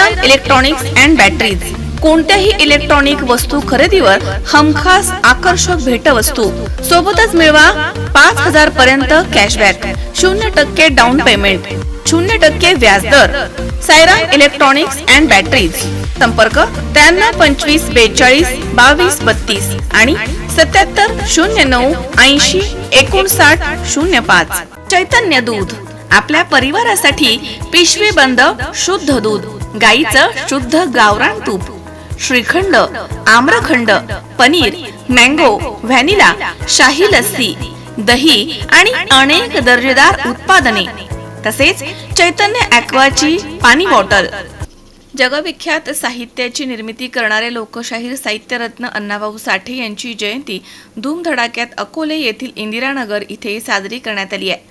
Siren electronics and batteries कोणत्याही electronic वस्तू खरेदीवर हमखास आकर्षक भेटवस्तू सोबतच मिळवा 5,000 पर्यंत कॅशबॅक, 0% डाऊन पेमेंट, 0% व्याजदर. Siren electronics and batteries. संपर्क 93 25 42 22 आणि 77 09 80 59 05. चैतन्य दूध आपल्या परिवारासाठी पिशवी बंद शुद्ध दूध, गाईचं शुद्ध गावरान तूप, श्रीखंड, आम्रखंड, पनीर, मँगो, व्हॅनिला, शाही लस्सी, दही आणि अनेक दर्जेदार उत्पादने, तसेच चैतन्य ॲक्वाची पाणी बॉटल. जगविख्यात साहित्याची निर्मिती करणारे लोकशाहीर साहित्यरत्न अण्णाभाऊ साठे यांची जयंती धूमधडाक्यात अकोले येथील इंदिरानगर इथे साजरी करण्यात आली आहे.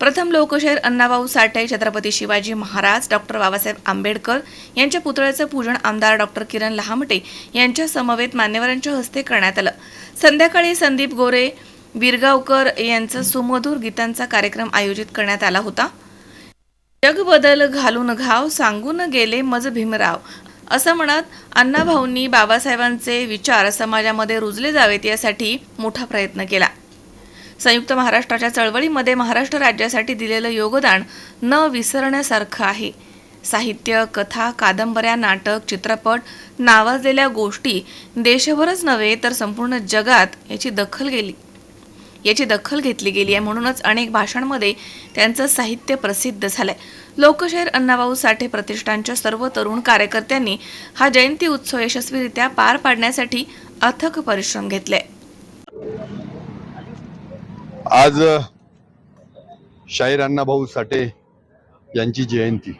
प्रथम लोकशाहीर अण्णाभाऊ साठे, छत्रपती शिवाजी महाराज, डॉक्टर बाबासाहेब आंबेडकर यांच्या पुतळ्याचं पूजन आमदार डॉक्टर किरण लहामटे यांच्या समवेत मान्यवरांच्या हस्ते करण्यात आलं. संध्याकाळी संदीप गोरे बिरगावकर यांचा सुमधुर गीतांचा कार्यक्रम आयोजित करण्यात आला होता. जग बदल घालून घाव सांगून गेले मज भीमराव, असं म्हणत अण्णाभाऊंनी बाबासाहेबांचे विचार समाजामध्ये रुजले जावेत यासाठी मोठा प्रयत्न केला. संयुक्त महाराष्ट्राच्या चळवळीमध्ये महाराष्ट्र राज्यासाठी दिलेलं योगदान न विसरण्यासारखं आहे. साहित्य, कथा, कादंबऱ्या, नाटक, चित्रपट, नावाजलेल्या गोष्टी देशभरच नव्हे तर संपूर्ण जगात याची दखल घेतली गेली आहे. म्हणूनच अनेक भाषांमध्ये त्यांचं साहित्य प्रसिद्ध झालंय. लोकशाहीर अण्णाभाऊ साठे प्रतिष्ठानच्या सर्व तरुण कार्यकर्त्यांनी हा जयंती उत्सव यशस्वीरित्या पार पाडण्यासाठी अथक परिश्रम घेतले. आज शाहीर अण्णाभाऊ साठे यांची जयंती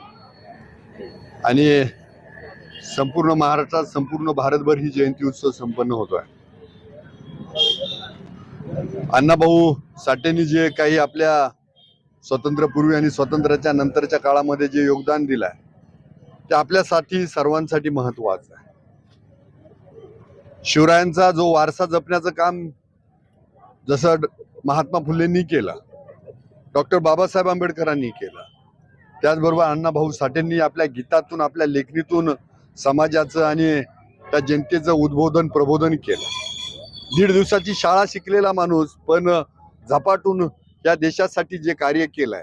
आणि संपूर्ण महाराष्ट्रात, संपूर्ण भारतभर ही जयंती उत्सव संपन्न होतोय. अण्णाभाऊ साठेंनी जे काही आपल्या स्वातंत्र्यपूर्वी आणि स्वातंत्र्याच्या नंतरच्या काळामध्ये जे योगदान दिलंय ते आपल्यासाठी सर्वांसाठी महत्वाचं आहे. शिवरायांचा जो वारसा जपण्याचं काम जसं महात्मा फुलेंनी केलं, डॉक्टर बाबासाहेब आंबेडकरांनी केलं, त्याचबरोबर अण्णाभाऊ साठेंनी आपल्या गीतातून, आपल्या लेखणीतून समाजाचं आणि त्या जनतेचं उद्बोधन प्रबोधन केलं. 1.5 दिवसाची शाळा शिकलेला माणूस पण झपाटून या देशासाठी जे कार्य केलंय,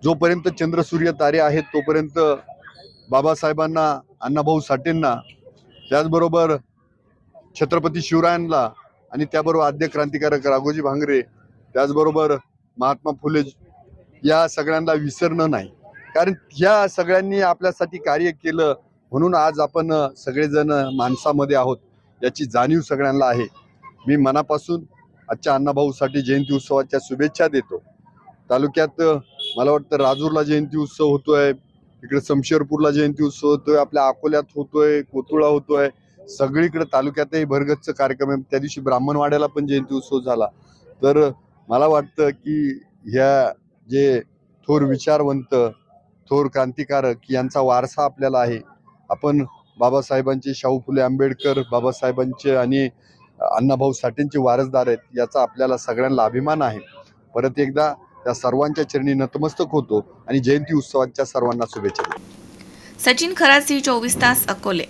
जोपर्यंत चंद्र सूर्य तारे आहेत तोपर्यंत बाबासाहेबांना, अण्णाभाऊ साठेंना, त्याचबरोबर छत्रपती शिवरायांना आणि त्याबरोबर आद्य क्रांतिकारक राघोजी भांगरे, त्याचबरोबर महात्मा फुले या सगळ्यांना विसरणं नाही. कारण ह्या सगळ्यांनी आपल्यासाठी कार्य केलं म्हणून आज आपण सगळेजण माणसामध्ये आहोत याची जाणीव सगळ्यांना आहे. मी मनापासून आजच्या अण्णाभाऊ साठे जयंती उत्सवाच्या शुभेच्छा देतो. तालुक्यात मला वाटतं राजूरला जयंती उत्सव होतोय, इकडे शमशेरपूरला जयंती उत्सव होतोय, आपल्या अकोल्यात होतोय, कोतुळा होतोय, सगळीकडे तालुक्यातही भरगच्च कार्यक्रम आहे. त्या दिवशी ब्राह्मणवाड्याला पण जयंती उत्सव झाला. तर मला वाटतं की ह्या जे थोर विचारवंत, थोर क्रांतिकारक यांचा वारसा आपल्याला आहे. आपण बाबासाहेबांचे, शाहू फुले आंबेडकर बाबासाहेबांचे आणि अण्णाभाऊ साठेंचे वारसदार आहेत याचा आपल्याला सगळ्यांना अभिमान आहे. परत एकदा त्या सर्वांच्या चरणी नतमस्तक होतो आणि जयंती उत्सवाच्या सर्वांना शुभेच्छा देतो. सचिन खरासी, 24 तास, अकोले.